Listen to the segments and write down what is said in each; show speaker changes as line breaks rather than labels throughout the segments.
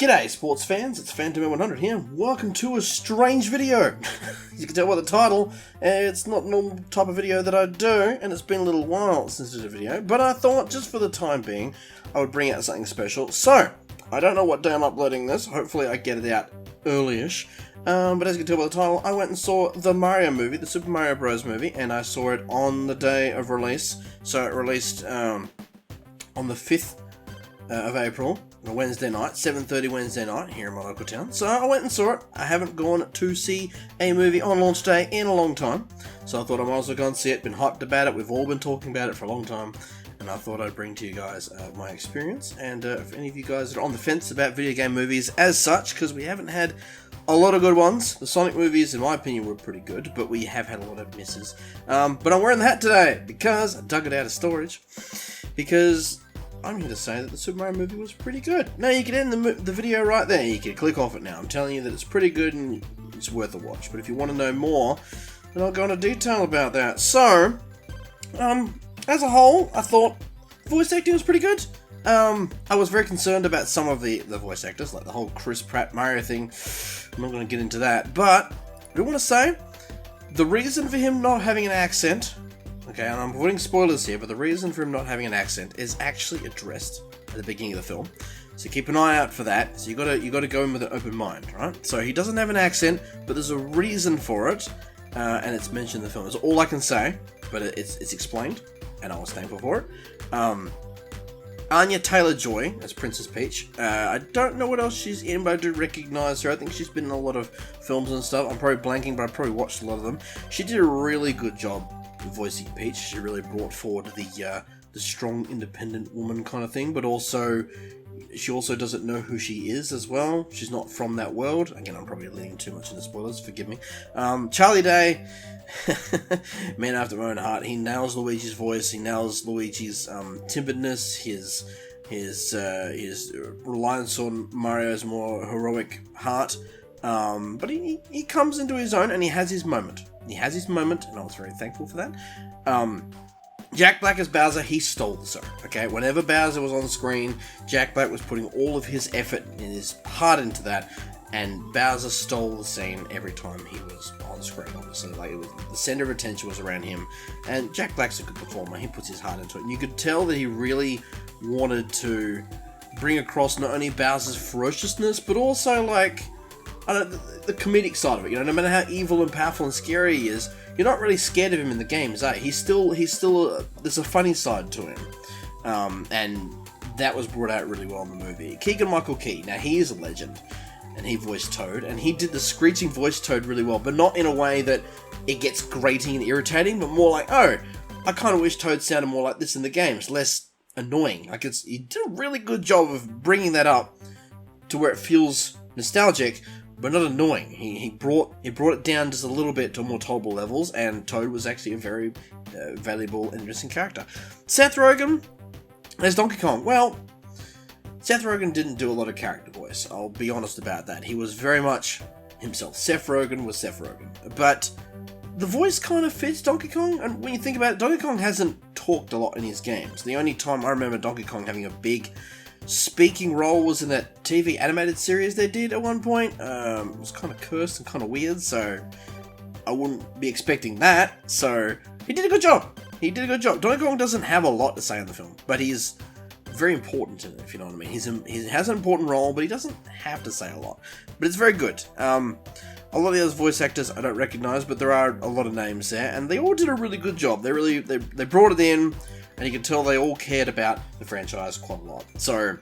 G'day sports fans, it's Phantom100 here. Welcome to a strange video. You can tell by the title, it's not the normal type of video that I do, and it's been a little while since I did a video, but I thought just for the time being, I would bring out something special. So, I don't know what day I'm uploading this, hopefully I get it out early-ish, but as you can tell by the title, I went and saw the Mario movie, the Super Mario Bros. Movie, and I saw it on the day of release. So it released on the 5th of April, on a Wednesday night, 7:30 Wednesday night here in my local town. So I went and saw it. I haven't gone to see a movie on launch day in a long time, so I thought I might as well go and see it. Been hyped about it, we've all been talking about it for a long time, and I thought I'd bring to you guys my experience, and if any of you guys are on the fence about video game movies as such, because we haven't had a lot of good ones. The Sonic movies, in my opinion, were pretty good, but we have had a lot of misses. But I'm wearing the hat today, because I dug it out of storage, because I'm here to say that the Super Mario movie was pretty good. Now, you can end the video right there. You can click off it now. I'm telling you that it's pretty good and it's worth a watch. But if you want to know more, then I'll go into detail about that. So, as a whole, I thought voice acting was pretty good. I was very concerned about some of the voice actors, like the whole Chris Pratt Mario thing. I'm not going to get into that. But I do want to say, the reason for him not having an accent, okay, and I'm putting spoilers here, but the reason for him not having an accent is actually addressed at the beginning of the film. So keep an eye out for that. So you gotta go in with an open mind, right? So he doesn't have an accent, but there's a reason for it, and it's mentioned in the film. That's all I can say, but it's explained, and I was thankful for it. Anya Taylor-Joy as Princess Peach. I don't know what else she's in, but I do recognise her. I think she's been in a lot of films and stuff. I'm probably blanking, but I probably watched a lot of them. She did a really good job voicing Peach. She really brought forward the strong, independent woman kind of thing, but also she also doesn't know who she is as well. She's not from that world. Again, I'm probably leaning too much into spoilers, forgive me. Charlie Day, man after my own heart. He nails Luigi's voice. He nails Luigi's timidness, his reliance on Mario's more heroic heart. But he comes into his own and he has his moment. And I was very thankful for that. Jack Black as Bowser, he stole the show. Okay, whenever Bowser was on screen, Jack Black was putting all of his effort and his heart into that, and Bowser stole the scene every time he was on screen. Obviously, like, it was, the center of attention was around him, and Jack Black's a good performer. He puts his heart into it, and you could tell that he really wanted to bring across not only Bowser's ferociousness, but also, like, I don't know, the comedic side of it. You know, no matter how evil and powerful and scary he is, you're not really scared of him in the games, eh? He's still there's a funny side to him, and that was brought out really well in the movie. Keegan-Michael Key, now he is a legend, and he voiced Toad, and he did the screeching voice Toad really well, but not in a way that it gets grating and irritating, but more like, oh, I kind of wish Toad sounded more like this in the games, less annoying. Like, he did a really good job of bringing that up to where it feels nostalgic, but not annoying. He brought it down just a little bit to more tolerable levels, and Toad was actually a very valuable and interesting character. Seth Rogen as Donkey Kong. Well, Seth Rogen didn't do a lot of character voice. I'll be honest about that. He was very much himself. Seth Rogen was Seth Rogen. But the voice kind of fits Donkey Kong, and when you think about it, Donkey Kong hasn't talked a lot in his games. The only time I remember Donkey Kong having a big speaking role was in that TV animated series they did at one point. It was kind of cursed and kind of weird, so I wouldn't be expecting that. So he did a good job. Donkey Kong doesn't have a lot to say in the film, but he's very important in it, if you know what I mean. He has an important role, but he doesn't have to say a lot. But it's very good. A lot of the other voice actors I don't recognise, but there are a lot of names there, and they all did a really good job. They brought it in, and you can tell they all cared about the franchise quite a lot. So,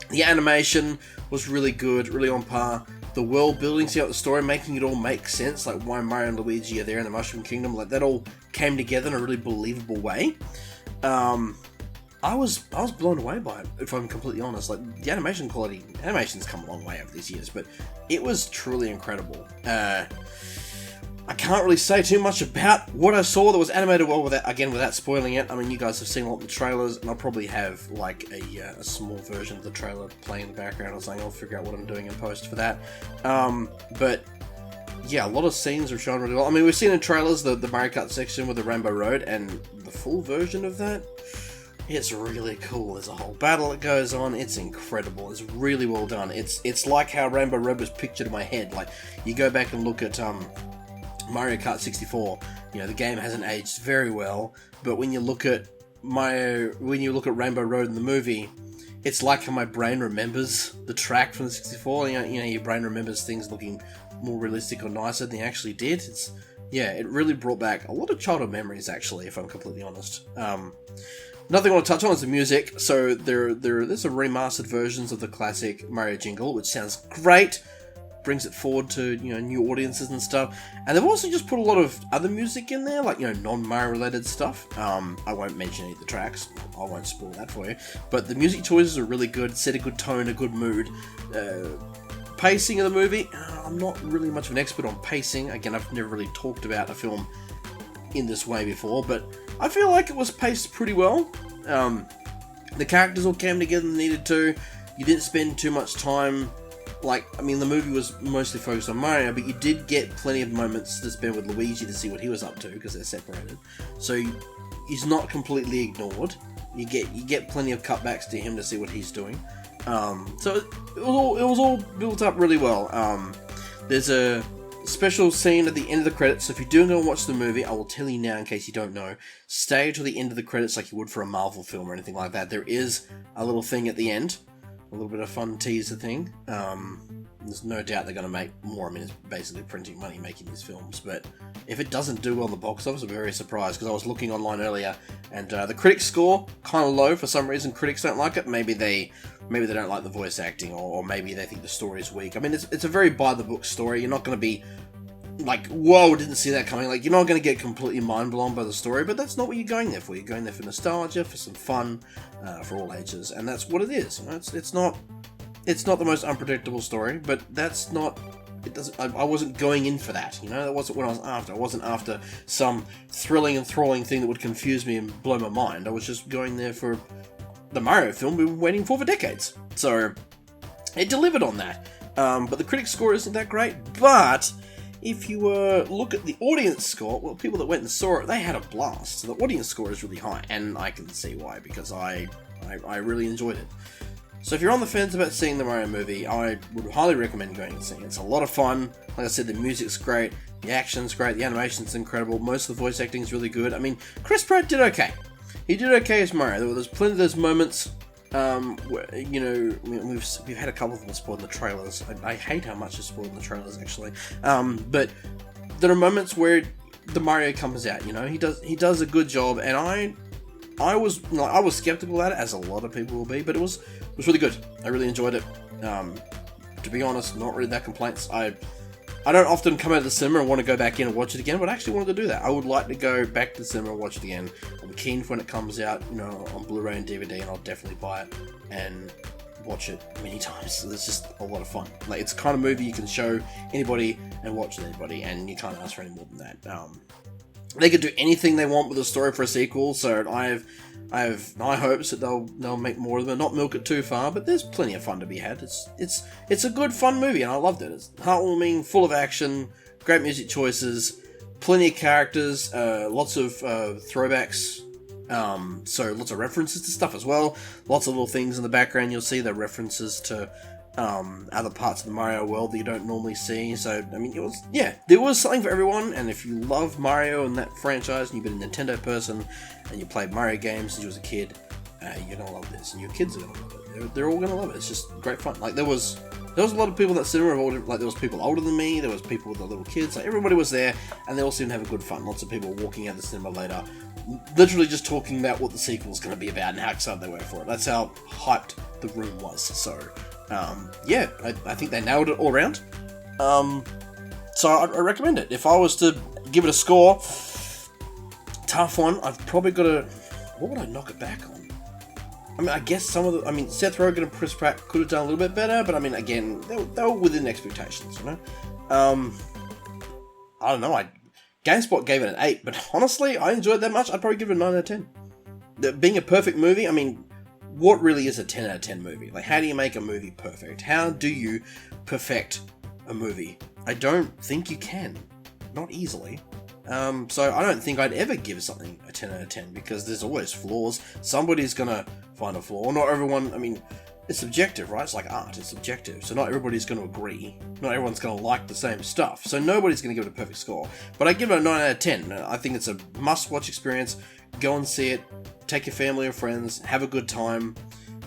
the animation was really good, really on par. The world building throughout the story, making it all make sense, like why Mario and Luigi are there in the Mushroom Kingdom, like that all came together in a really believable way. I was blown away by it, if I'm completely honest. Like, the animation's come a long way over these years, but it was truly incredible. I can't really say too much about what I saw that was animated well without spoiling it. I mean, you guys have seen a lot of the trailers, and I'll probably have like a small version of the trailer playing in the background or something. I'll figure out what I'm doing in post for that. But yeah, a lot of scenes are shown really well. I mean, we've seen in trailers the Mario Kart section with the Rainbow Road, and the full version of that, It's really cool. There's a whole battle that goes on. It's incredible. It's really well done. It's like how Rainbow Road was pictured in my head. Like, you go back and look at Mario Kart 64. You know, the game hasn't aged very well, but when you look at Rainbow Road in the movie, it's like how my brain remembers the track from the 64. You know, your brain remembers things looking more realistic or nicer than they actually did. It really brought back a lot of childhood memories, actually, if I'm completely honest. Another thing I want to touch on is the music. So there's a remastered versions of the classic Mario jingle, which sounds great, brings it forward to, you know, new audiences and stuff. And they've also just put a lot of other music in there, like, you know, non-Mario related stuff. I won't mention any of the tracks, I won't spoil that for you. But the music choices are really good, set a good tone, a good mood. Pacing of the movie, I'm not really much of an expert on pacing. Again, I've never really talked about a film in this way before, but I feel like it was paced pretty well. The characters all came together and needed to. You didn't spend too much time, like, I mean, the movie was mostly focused on Mario, but you did get plenty of moments to spend with Luigi to see what he was up to, because they're separated. So he's not completely ignored. You get plenty of cutbacks to him to see what he's doing. So it was all built up really well. There's a special scene at the end of the credits, so if you do go and watch the movie, I will tell you now in case you don't know, stay till the end of the credits like you would for a Marvel film or anything like that. There is a little thing at the end, a little bit of fun teaser thing. There's no doubt they're going to make more. I mean, it's basically printing money making these films, but if it doesn't do well in the box office, I'm very surprised, because I was looking online earlier, and the critics score kind of low for some reason. Critics don't like it. Maybe they don't like the voice acting, or maybe they think the story is weak. I mean, it's a very by the book story. You're not going to be like, whoa, didn't see that coming. Like, you're not going to get completely mind blown by the story, but that's not what you're going there for. You're going there for nostalgia, for some fun, for all ages, and that's what it is. You know, it's not the most unpredictable story, but that's not. It doesn't. I wasn't going in for that. You know, that wasn't what I was after. I wasn't after some thrilling and enthralling thing that would confuse me and blow my mind. I was just going there for the Mario film we've been waiting for decades. So it delivered on that. But the critics' score isn't that great. But if you look at the audience score, well, people that went and saw it, they had a blast. So the audience score is really high, and I can see why, because I really enjoyed it. So if you're on the fence about seeing the Mario movie, I would highly recommend going and seeing it. It's a lot of fun. Like I said, the music's great, the action's great, the animation's incredible, most of the voice acting's really good. I mean, Chris Pratt did okay. He did okay as Mario. There's plenty of those moments, where, you know, we've had a couple of them spoiled in the trailers. I hate how much is spoiled in the trailers, actually. But there are moments where the Mario comes out. You know, he does a good job, and I was skeptical at it, as a lot of people will be, but it was really good. I really enjoyed it. To be honest, not really that complaints. I don't often come out of the cinema and want to go back in and watch it again, but I actually wanted to do that. I would like to go back to the cinema and watch it again. I'm keen for when it comes out, you know, on Blu-ray and DVD, and I'll definitely buy it and watch it many times. It's just a lot of fun. Like, it's the kind of movie you can show anybody and watch with anybody, and you can't ask for any more than that. They could do anything they want with the story for a sequel, so I have high hopes that they'll make more of them. Not milk it too far, but there's plenty of fun to be had. It's a good, fun movie, and I loved it. It's heartwarming, full of action, great music choices, plenty of characters, lots of throwbacks, so lots of references to stuff as well. Lots of little things in the background you'll see. They're references to other parts of the Mario world that you don't normally see. So, I mean, there was something for everyone, and if you love Mario and that franchise, and you've been a Nintendo person, and you played Mario games since you was a kid, you're gonna love this, and your kids are gonna love it. They're all gonna love it. It's just great fun. Like, there was a lot of people in that cinema, like, there was people older than me, there was people with the little kids, like, everybody was there, and they all seemed to have a good fun. Lots of people walking out of the cinema later, literally just talking about what the sequel's gonna be about and how excited they were for it. That's how hyped the room was. So, I think they nailed it all around. So I recommend it. If I was to give it a score, tough one. I've probably got to. What would I knock it back on? I mean, I guess Seth Rogen and Chris Pratt could have done a little bit better, but I mean, again, they were within expectations, you know. I don't know. GameSpot gave it an 8, but honestly, I enjoyed it that much. I'd probably give it a 9 out of 10. Being a perfect movie, I mean, what really is a 10 out of 10 movie? Like, how do you make a movie perfect? How do you perfect a movie? I don't think you can. Not easily. So I don't think I'd ever give something a 10 out of 10 because there's always flaws. Somebody's gonna find a flaw. Not everyone, I mean, it's subjective, right? It's like art, it's subjective. So not everybody's going to agree. Not everyone's going to like the same stuff. So nobody's going to give it a perfect score. But I give it a 9 out of 10. I think it's a must-watch experience. Go and see it. Take your family or friends. Have a good time.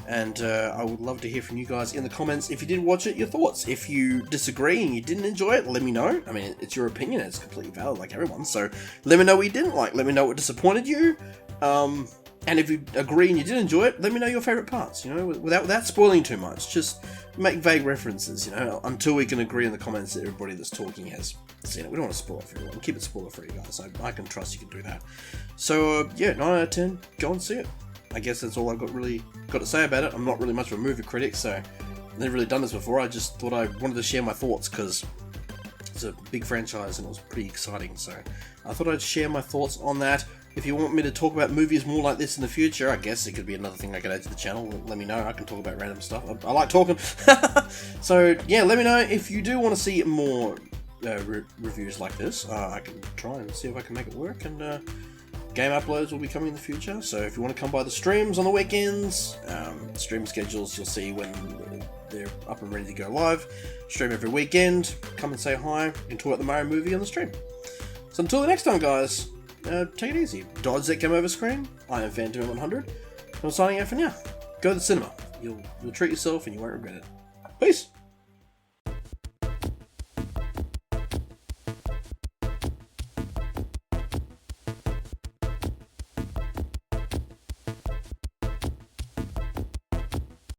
And I would love to hear from you guys in the comments. If you did watch it, your thoughts. If you disagree and you didn't enjoy it, let me know. I mean, it's your opinion. It's completely valid like everyone. So let me know what you didn't like. Let me know what disappointed you. And if you agree and you did enjoy it, let me know your favourite parts, you know, without spoiling too much. Just make vague references, you know, until we can agree in the comments that everybody that's talking has seen it. We don't want to spoil it for everyone. Keep it spoiler free, guys. I can trust you can do that. So, yeah, 9 out of 10. Go and see it. I guess that's all I've got to say about it. I'm not really much of a movie critic, so I've never really done this before. I just thought I wanted to share my thoughts because it's a big franchise and it was pretty exciting. So I thought I'd share my thoughts on that. If you want me to talk about movies more like this in the future, I guess it could be another thing I could add to the channel. Let me know. I can talk about random stuff. I like talking. So, yeah, let me know if you do want to see more reviews like this. I can try and see if I can make it work. And game uploads will be coming in the future. So if you want to come by the streams on the weekends, stream schedules you'll see when they're up and ready to go live. Stream every weekend. Come and say hi and talk about the Mario movie on the stream. So until the next time, guys. Take it easy. Dodge that game over screen. I am Phantom100. I'm signing out for now. Go to the cinema. You'll treat yourself and you won't regret it. Peace!